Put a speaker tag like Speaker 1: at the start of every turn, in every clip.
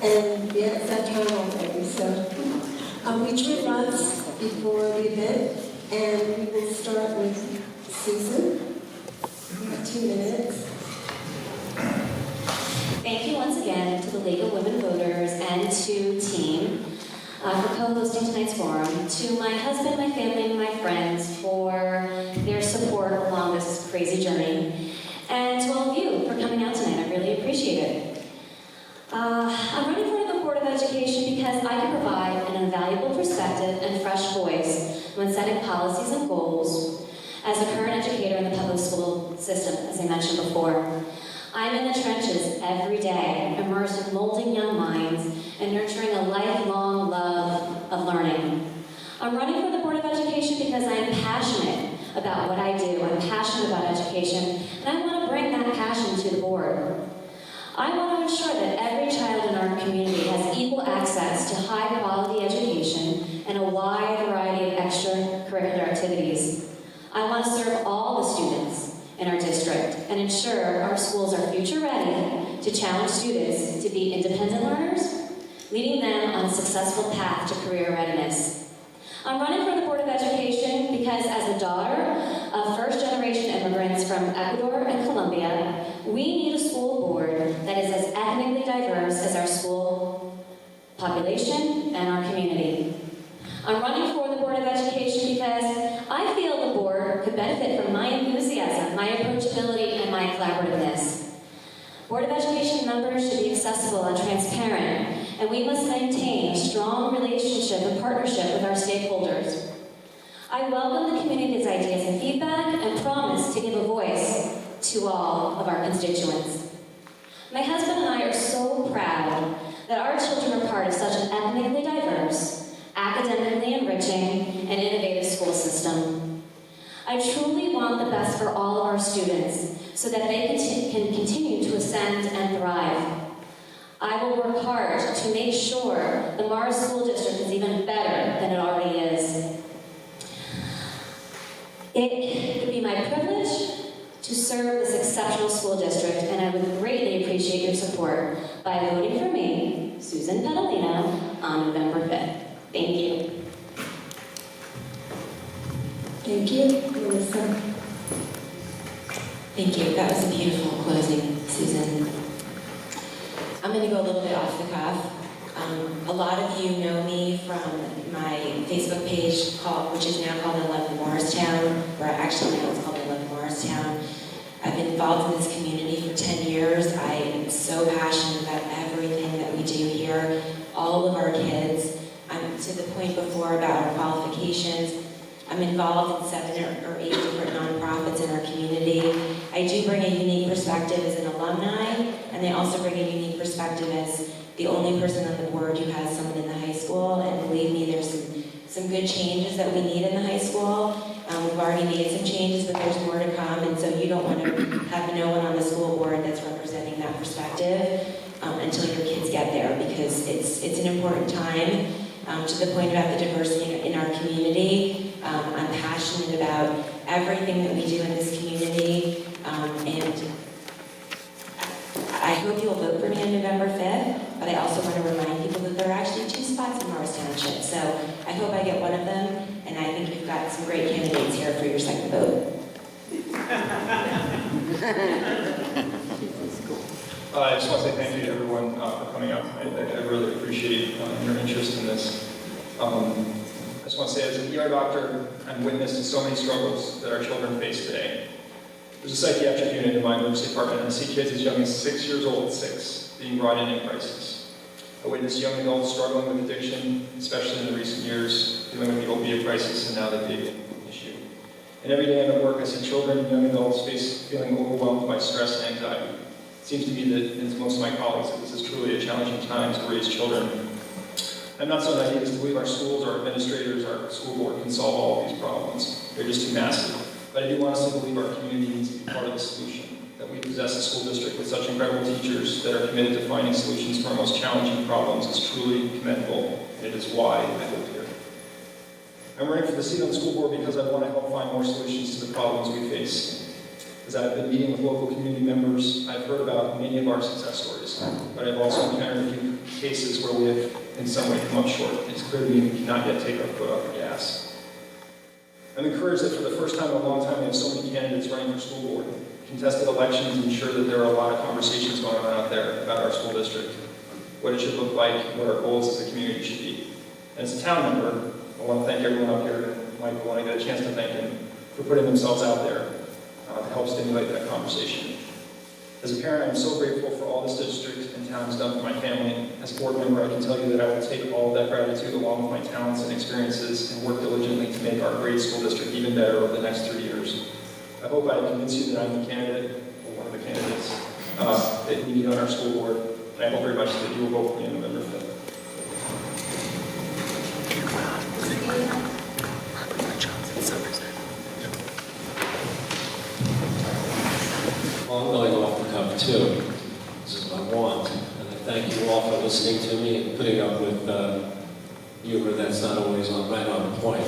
Speaker 1: And yeah, it's that time already. So we join lots before the event, and we will start with Susan. You have 2 minutes.
Speaker 2: Thank you once again to the League of Women Voters and to Team for co-hosting tonight's forum, to my husband, my family, and my friends for their support along this crazy journey, and to all of you for coming out tonight. I really appreciate it. I'm running for the Board of Education because I can provide an invaluable perspective and fresh voice when setting policies and goals as a current educator in the public school system, as I mentioned before. I'm in the trenches every day, immersed in molding young minds and nurturing a lifelong love of learning. I'm running for the Board of Education because I'm passionate about what I do. I'm passionate about education, and I want to bring that passion to the board. I want to ensure that every child in our community has equal access to high-quality education and a wide variety of extracurricular activities. I want to serve all the students in our district and ensure our schools are future ready to challenge students to be independent learners, leading them on a successful path to career readiness. I'm running for the Board of Education because as a daughter of first-generation immigrants from Ecuador and Colombia, we need a school board that is as ethnically diverse as our school population and our community. I'm running for the Board of Education because I feel the board could benefit from my enthusiasm, my approachability, and my collaborativeness. Board of Education members should be accessible and transparent, and we must maintain a strong relationship and partnership with our stakeholders. I welcome the community's ideas and feedback and promise to give a voice to all of our constituents. My husband and I are so proud that our children are part of such an ethnically diverse, academically enriching, and innovative school system. I truly want the best for all of our students so that they can continue to ascend and thrive. I will work hard to make sure the Morris School District is even better than it already is. It would be my privilege to serve this exceptional school district, and I would greatly appreciate your support by voting for me, Susan Pedalino, on November 5th. Thank you.
Speaker 1: Thank you, Melissa.
Speaker 3: Thank you. That was a beautiful closing, Susan. I'm going to go a little bit off the cuff. A lot of you know me from my Facebook page, which is now called I Love Morristown, or actually now it's called I Love Morristown. I've been involved in this community for 10 years. I am so passionate about everything that we do here, all of our kids. I'm to the point before about our qualifications. I'm involved in 7 or 8 different nonprofits in our community. I do bring a unique perspective as an alumni, and I also bring a unique perspective as the only person on the board who has someone in the high school. And believe me, there's some good changes that we need in the high school. We've already made some changes, but there's more to come. And so you don't want to have no one on the school board that's representing that perspective until your kids get there, because it's an important time. To the point about the diversity in our community, I'm passionate about everything that we do in this community, and I hope you'll vote for me on November 5th, but I also want to remind people that there are actually 2 spots in Morris Township, so I hope I get one of them, and I think you've got some great candidates here for your second vote.
Speaker 4: I just want to say thank you to everyone for coming up. I really appreciate your interest in this. I just want to say, as an ER doctor, I'm witness to so many struggles that our children face today. There's a psychiatric unit in my emergency department, and I see kids as young as 6 years old, 6, being brought in crisis. I witness young adults struggling with addiction, especially in the recent years, dealing with the opiate crisis and now the vaping issue. And every day I'm at work, I see children and young adults feeling overwhelmed by stress and anxiety. It seems to me that, as most of my colleagues, that this is truly a challenging time to raise children. I'm not so naive as to believe our schools, our administrators, our school board can solve all of these problems. They're just too massive. But I do honestly believe our community needs to be part of the solution, that we possess a school district with such incredible teachers that are committed to finding solutions for our most challenging problems is truly commendable, and it is why I live here. I'm running for the seat on the school board because I want to help find more solutions to the problems we face. As I've been meeting with local community members, I've heard about many of our success stories, but I've also encountered a few cases where we have in some way come up short. It's clear to me we cannot yet take our foot off the gas. I'm encouraged that for the first time in a long time we have so many candidates running for school board. Contested elections ensure that there are a lot of conversations going on out there about our school district, what it should look like, what our goals as a community should be. And as a town member, I want to thank everyone up here, and Michael, when I get a chance to thank him for putting themselves out there to help stimulate that conversation. As a parent, I'm so grateful for all this district and town has done for my family. As a board member, I can tell you that I will take all of that gratitude along with my talents and experiences and work diligently to make our great school district even better over the next 3 years. I hope I convince you that I'm the candidate, or one of the candidates, that we need on our school board. And I hope very much that you will vote for me on November 5th.
Speaker 5: Well, I'm going off the cuff too. This is what I want. And I thank you all for listening to me and putting up with humor that's not always right on point.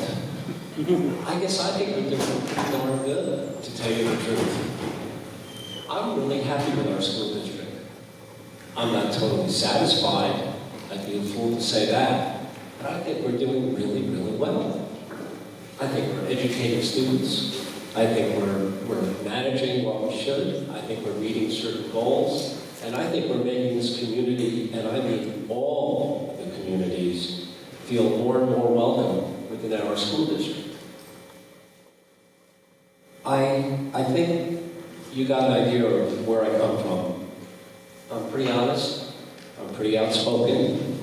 Speaker 5: I guess I think we're doing pretty darn good, to tell you the truth. I'm really happy with our school district. I'm not totally satisfied. I'd be a fool to say that. But I think we're doing really, really well. I think we're educating students. I think we're managing what we should. I think we're meeting certain goals. And I think we're making this community, and I mean all the communities, feel more and more welcome within our school district. I think you got an idea of where I come from. I'm pretty honest. I'm pretty outspoken.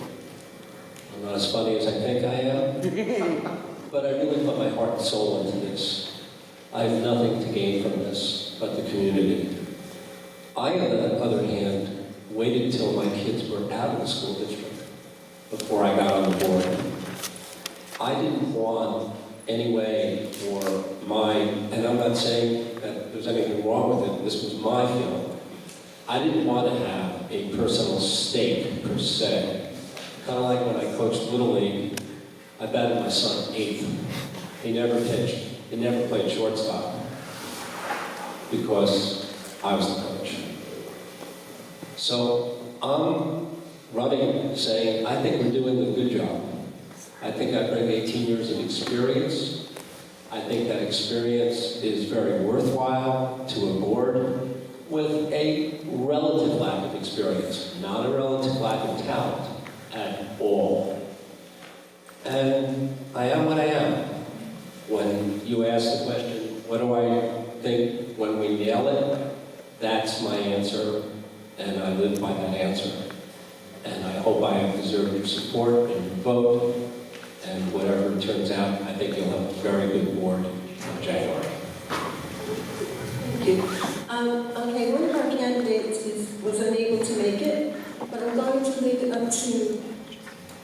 Speaker 5: I'm not as funny as I think I am. But I really put my heart and soul into this. I have nothing to gain from this but the community. I, on the other hand, waited until my kids were out of the school district before I got on the board. I didn't want any way for and I'm not saying that there's anything wrong with it, this was my feeling. I didn't want to have a personal stake, per se. Kind of like when I coached Little League, I batted my son 8th. He never pitched. He never played shortstop because I was the coach. So I'm running saying, I think we're doing a good job. I think I bring 18 years of experience. I think that experience is very worthwhile to a board with a relative lack of experience, not a relative lack of talent at all. And I am what I am. When you ask the question, what do I think when we nail it? That's my answer, and I live by that answer. And I hope I have deserved your support and your vote, and whatever it turns out, I think you'll have a very good board in January.
Speaker 1: Thank you. Okay, one of our candidates was unable to make it, but I'm going to leave it up to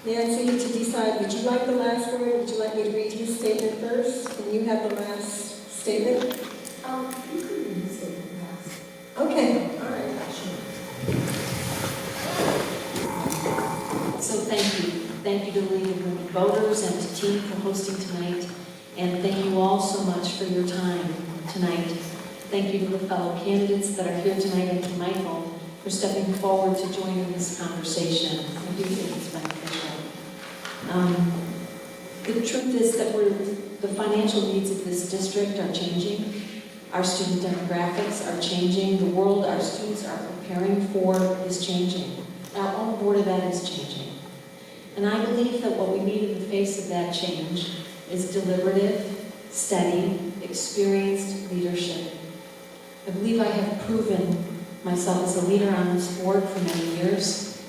Speaker 1: Nancy to decide. Would you like the last word? Would you like me to read his statement first? And you have the last statement?
Speaker 6: You could read the statement last.
Speaker 1: Okay, all right.
Speaker 6: So thank you. Thank you to the League of Women Voters and to Team for hosting tonight. And thank you all so much for your time tonight. Thank you to the fellow candidates that are here tonight and to Michael for stepping forward to join in this conversation. I do think it's beneficial. The truth is that the financial needs of this district are changing. Our student demographics are changing. The world our students are preparing for is changing. Our own Board of Ed is changing. And I believe that what we need in the face of that change is deliberative, steady, experienced leadership. I believe I have proven myself as a leader on this board for many years.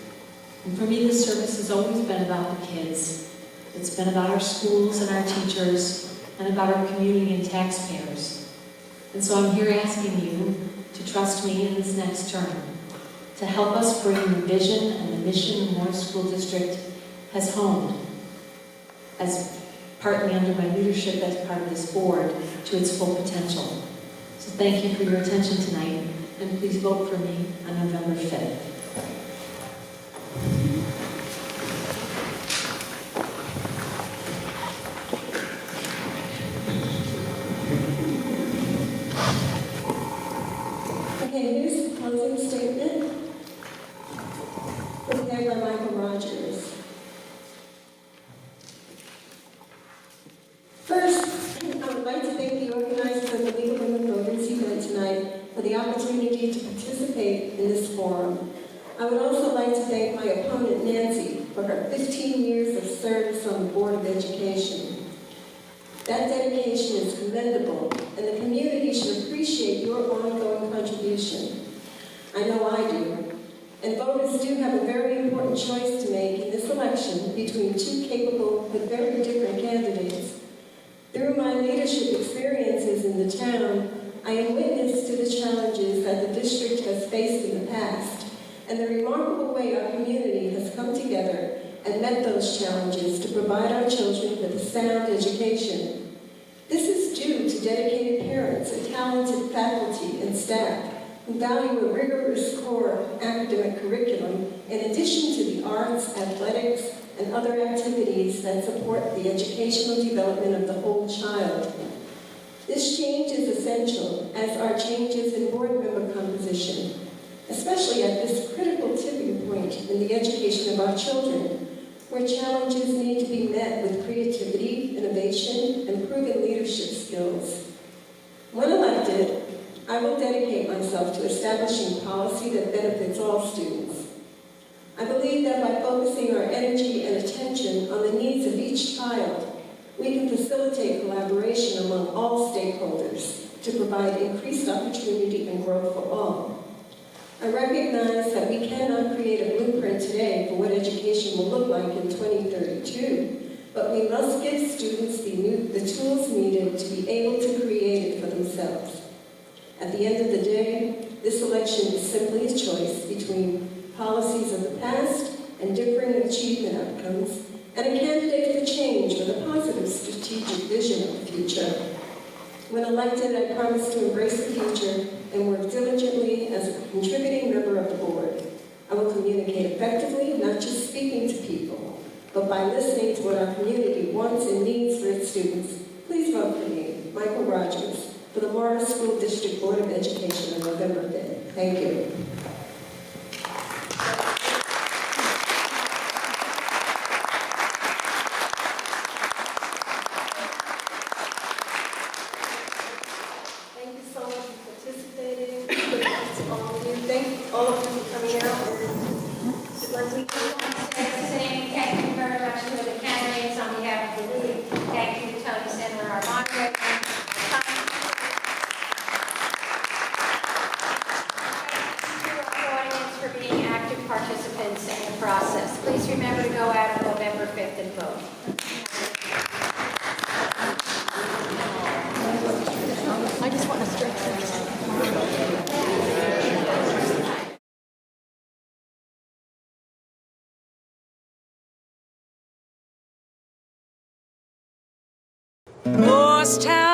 Speaker 6: And for me, this service has always been about the kids. It's been about our schools and our teachers and about our community and taxpayers. And so I'm here asking you to trust me in this next term, to help us bring the vision and the mission the Morris School District has honed, as partly under my leadership as part of this board, to its full potential. So thank you for your attention tonight, and please vote for me on November 5th.
Speaker 1: Okay, here's the closing statement prepared by Michael Rogers. First, I would like to thank the organizers of the League of Women Voters event tonight for the opportunity to participate in this forum. I would also like to thank my opponent, Nancy, for her 15 years of service on the Board of Education. That dedication is commendable, and the community should appreciate your ongoing contribution. I know I do. And voters do have a very important choice to make in this election between two capable but very different candidates. Through my leadership experiences in the town, I am witness to the challenges that the district has faced in the past, and the remarkable way our community has come together and met those challenges to provide our children with a sound education. This is due to dedicated parents and talented faculty and staff who value a rigorous core academic curriculum in addition to the arts, athletics, and other activities that support the educational development of the whole child. This change is essential, as are changes in board member composition, especially at this critical tipping point in the education of our children, where challenges need to be met with creativity, innovation, and proven leadership skills. When elected, I will dedicate myself to establishing policy that benefits all students. I believe that by focusing our energy and attention on the needs of each child, we can facilitate collaboration among all stakeholders to provide increased opportunity and growth for all. I recognize that we cannot create a blueprint today for what education will look like in 2032, but we must give students the tools needed to be able to create it for themselves. At the end of the day, this election is simply a choice between policies of the past and differing achievement outcomes, and a candidate for change with a positive strategic vision of the future. When elected, I promise to embrace the future and work diligently as a contributing member of the board. I will communicate effectively, not just speaking to people, but by listening to what our community wants and needs for its students. Please vote for me, Michael Rogers, for the Morris School District Board of Education on November 5th. Thank you. Thank you so much for participating. All of you. Thank all of you for coming out.
Speaker 7: Thank you very much to the candidates on behalf of the league. Thank you to Toni Zimmer, our moderator. For being active participants in the process. Please remember to go out on November 5th and vote.
Speaker 6: I just want to stretch
Speaker 8: Morristown.